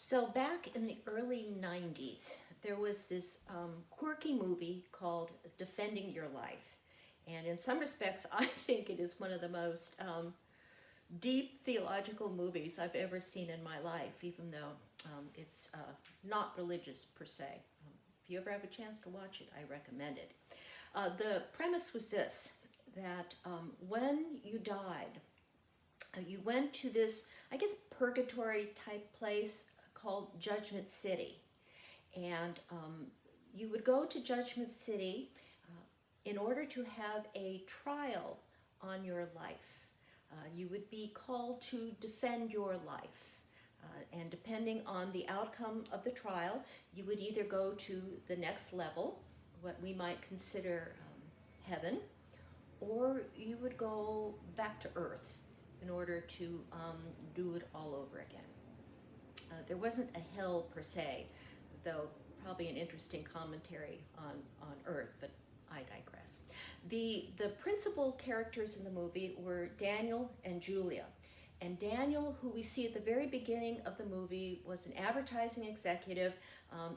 So back in the early 90s, there was this quirky movie called Defending Your Life. And in some respects, I think it is one of the most deep theological movies I've ever seen in my life, even though it's not religious per se. If you ever have a chance to watch it, I recommend it. The premise was this, that when you died, you went to this, I guess, purgatory type place called Judgment City. And you would go to Judgment City in order to have a trial on your life. You would be called to defend your life. And depending on the outcome of the trial, you would either go to the next level, what we might consider heaven, or you would go back to earth in order to do it all over again. There wasn't a hell per se, though probably an interesting commentary on earth, but I digress. The principal characters in the movie were Daniel and Julia. And Daniel, who we see at the very beginning of the movie, was an advertising executive.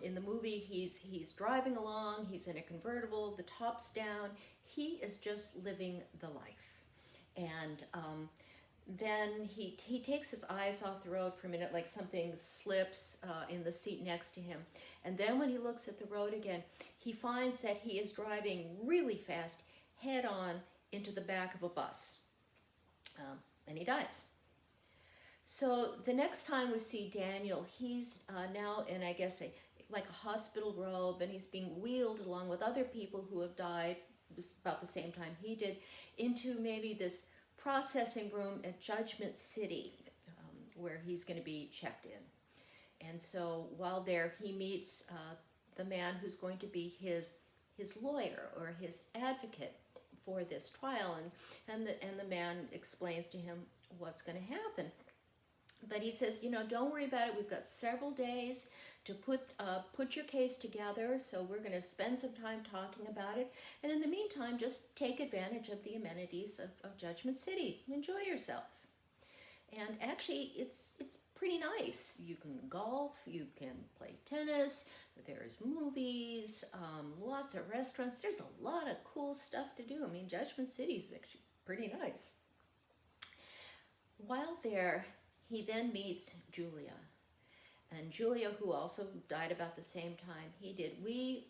In the movie, he's driving along, he's in a convertible, the top's down. He is just living the life. And then he takes his eyes off the road for a minute, like something slips in the seat next to him. And then when he looks at the road again, he finds that he is driving really fast, head on into the back of a bus. And he dies. So the next time we see Daniel, he's now in, I guess, like a hospital robe, and he's being wheeled along with other people who have died about the same time he did into maybe this processing room at Judgment City, where he's going to be checked in. And so while there, he meets the man who's going to be his lawyer or his advocate for this trial, and the man explains to him what's going to happen. But he says, don't worry about it. We've got several days to put your case together, so we're going to spend some time talking about it. And in the meantime, just take advantage of the amenities of Judgment City. Enjoy yourself. And actually, it's pretty nice. You can golf, you can play tennis, there's movies, lots of restaurants. There's a lot of cool stuff to do. I mean, Judgment City's actually pretty nice. While there, he then meets Julia. And Julia, who also died about the same time he did, we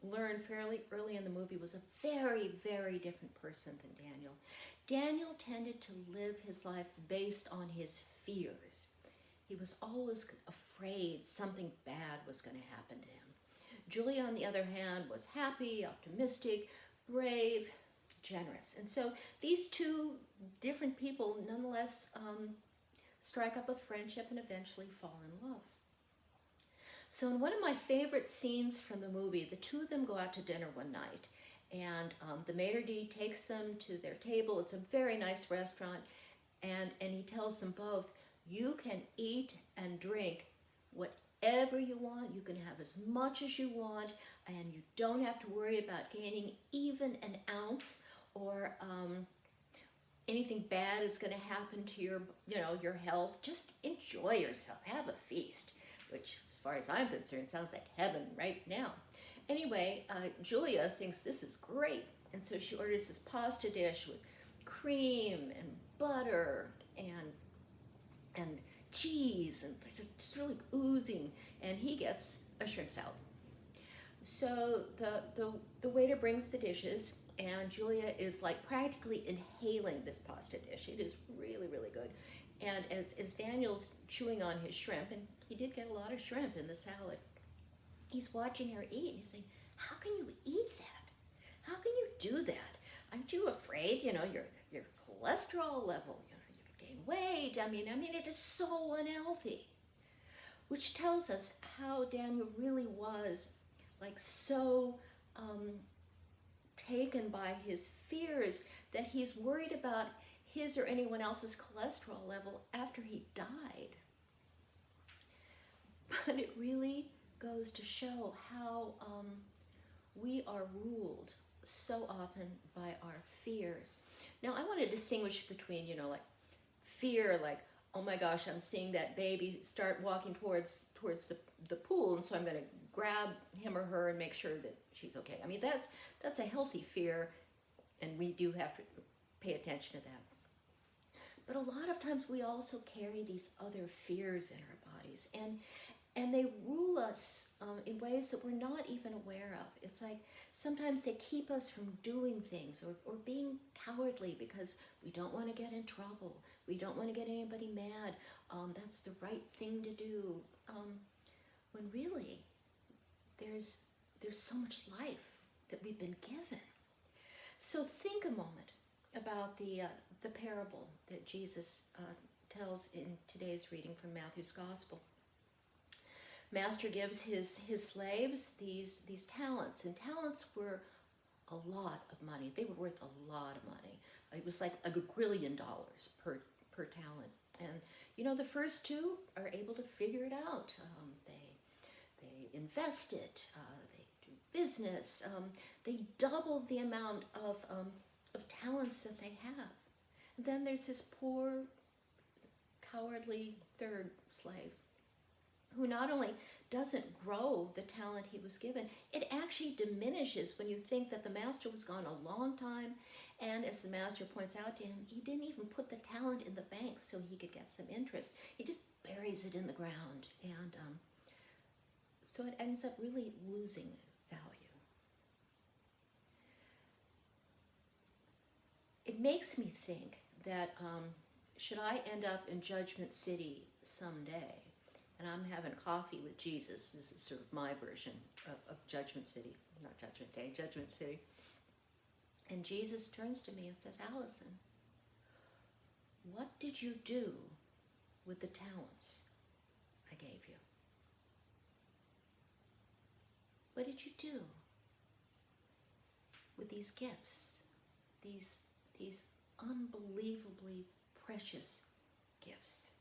learned fairly early in the movie, was a very, very different person than Daniel. Daniel tended to live his life based on his fears. He was always afraid something bad was going to happen to him. Julia, on the other hand, was happy, optimistic, brave, generous. And so these two different people nonetheless strike up a friendship and eventually fall in love. So in one of my favorite scenes from the movie, the two of them go out to dinner one night, and the maitre d' takes them to their table. It's a very nice restaurant, and he tells them both, you can eat and drink whatever you want. You can have as much as you want, and you don't have to worry about gaining even an ounce or anything bad is going to happen to your health. Just enjoy yourself. Have a feast, which, as far as I'm concerned, sounds like heaven right now. Anyway, Julia thinks this is great, and so she orders this pasta dish with cream and butter and cheese and just really oozing, and he gets a shrimp salad. So the waiter brings the dishes, and Julia is like practically inhaling this pasta dish. It is really, really good. And as Daniel's chewing on his shrimp, and he did get a lot of shrimp in the salad, he's watching her eat, and he's saying, how can you eat that? How can you do that? Aren't you afraid, your cholesterol level, you could gain weight? I mean, it is so unhealthy. Which tells us how Daniel really was like so taken by his fears that he's worried about his or anyone else's cholesterol level after he died. But it really goes to show how we are ruled so often by our fears. Now, I want to distinguish between, like fear, like, oh my gosh, I'm seeing that baby start walking towards the pool, and so I'm going to grab him or her and make sure that she's okay. I mean, that's a healthy fear, and we do have to pay attention to that. But a lot of times we also carry these other fears in our bodies, and they rule us in ways that we're not even aware of. It's like sometimes they keep us from doing things or being cowardly because we don't want to get in trouble. We don't want to get anybody mad. That's the right thing to do. When really, there's so much life that we've been given. So think a moment about the parable that Jesus tells in today's reading from Matthew's Gospel. Master gives his slaves these talents, and talents were a lot of money. They were worth a lot of money. It was like $1 grillion per talent. And you know, the first two are able to figure it out. They invest it. They do business. They double the amount of talents that they have. And then there's this poor, cowardly third slave who not only doesn't grow the talent he was given, it actually diminishes when you think that the master was gone a long time, and as the master points out to him, he didn't even put the talent in the bank so he could get some interest. He just buries it in the ground, and so it ends up really losing value. It makes me think that should I end up in Judgment City someday, and I'm having coffee with Jesus, this is sort of my version of Judgment City, not Judgment Day, Judgment City, and Jesus turns to me and says, Allisyn, what did you do with the talents I gave you? What did you do with these gifts, these unbelievably precious gifts?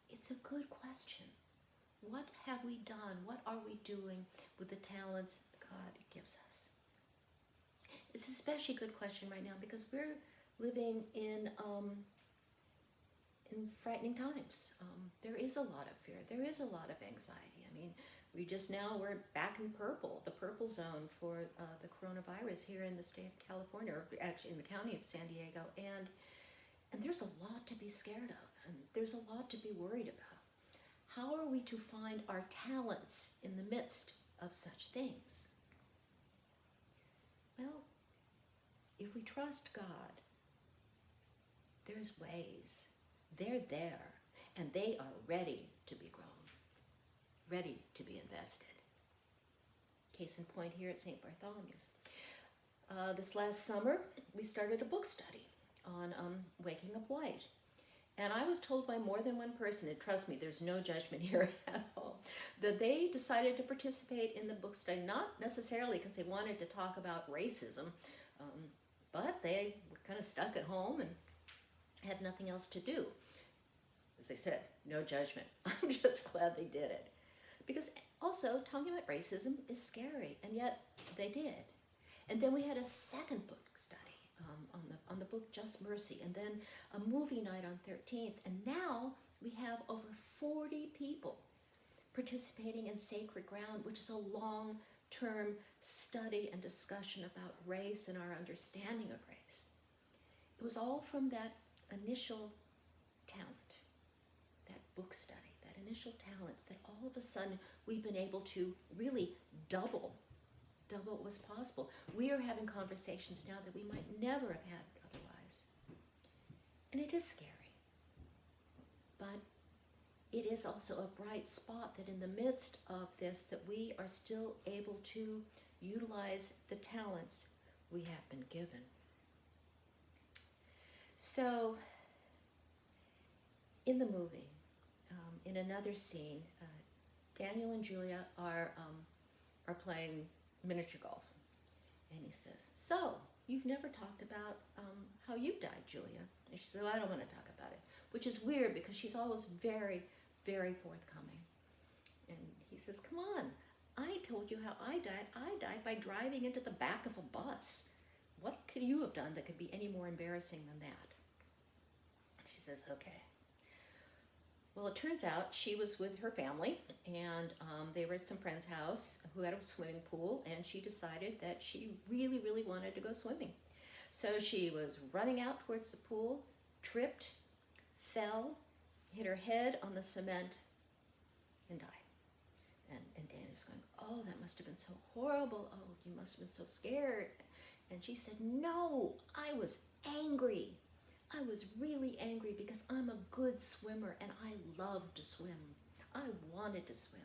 It's a good question. What have we done? What are we doing with the talents God gives us? It's an especially good question right now because we're living in frightening times. There is a lot of fear. There is a lot of anxiety. I mean, we're back in purple, the purple zone for the coronavirus here in the state of California, or actually in the county of San Diego, and there's a lot to be scared of, and there's a lot to be worried about. How are we to find our talents in the midst of such things? Well, if we trust God, there's ways. They're there, and they are ready to be grown, ready to be invested. Case in point here at St. Bartholomew's. This last summer, we started a book study on waking up white. And I was told by more than one person, and trust me, there's no judgment here at all, that they decided to participate in the book study, not necessarily because they wanted to talk about racism, but they were kind of stuck at home and had nothing else to do. As I said, no judgment. I'm just glad they did it. Because also, talking about racism is scary, and yet they did. And then we had a second book study on the book Just Mercy, and then a movie night on 13th, and now we have over 40 people participating in Sacred Ground, which is a long-term study and discussion about race and our understanding of race. It was all from that initial talent, that book study, that initial talent, that all of a sudden we've been able to really double what was possible. We are having conversations now that we might never have had otherwise. And it is scary. But it is also a bright spot that in the midst of this, that we are still able to utilize the talents we have been given. So, in the movie, in another scene, Daniel and Julia are playing miniature golf. And he says, so, you've never talked about how you died, Julia. And she said, well, I don't want to talk about it. Which is weird because she's always very, very forthcoming. And he says, come on, I told you how I died. I died by driving into the back of a bus. What could you have done that could be any more embarrassing than that? She says, okay. Well, it turns out she was with her family, and they were at some friend's house who had a swimming pool, and she decided that she really, really wanted to go swimming. So she was running out towards the pool, tripped, fell, hit her head on the cement, and died. And Danny's going, oh, that must have been so horrible. Oh, you must have been so scared. And she said, no, I was angry. I was really angry because I'm a good swimmer and I love to swim. I wanted to swim.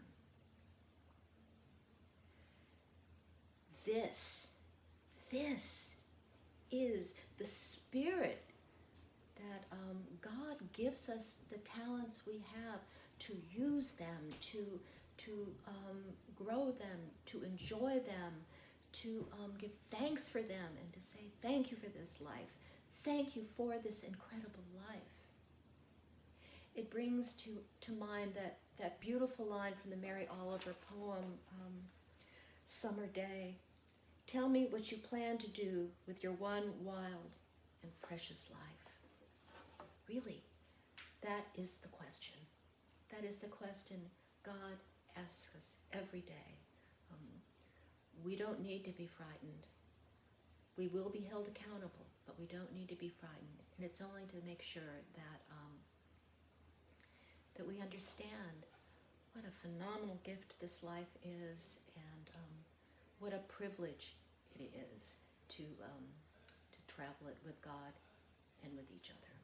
This is the spirit that God gives us the talents we have to use them, to grow them, to enjoy them, to give thanks for them, and to say thank you for this life. Thank you for this incredible life. It brings to mind that beautiful line from the Mary Oliver poem, Summer Day. Tell me what you plan to do with your one wild and precious life. Really, that is the question. That is the question God asks us every day. We don't need to be frightened. We will be held accountable, but we don't need to be frightened. And it's only to make sure that we understand what a phenomenal gift this life is, and what a privilege it is to travel it with God and with each other.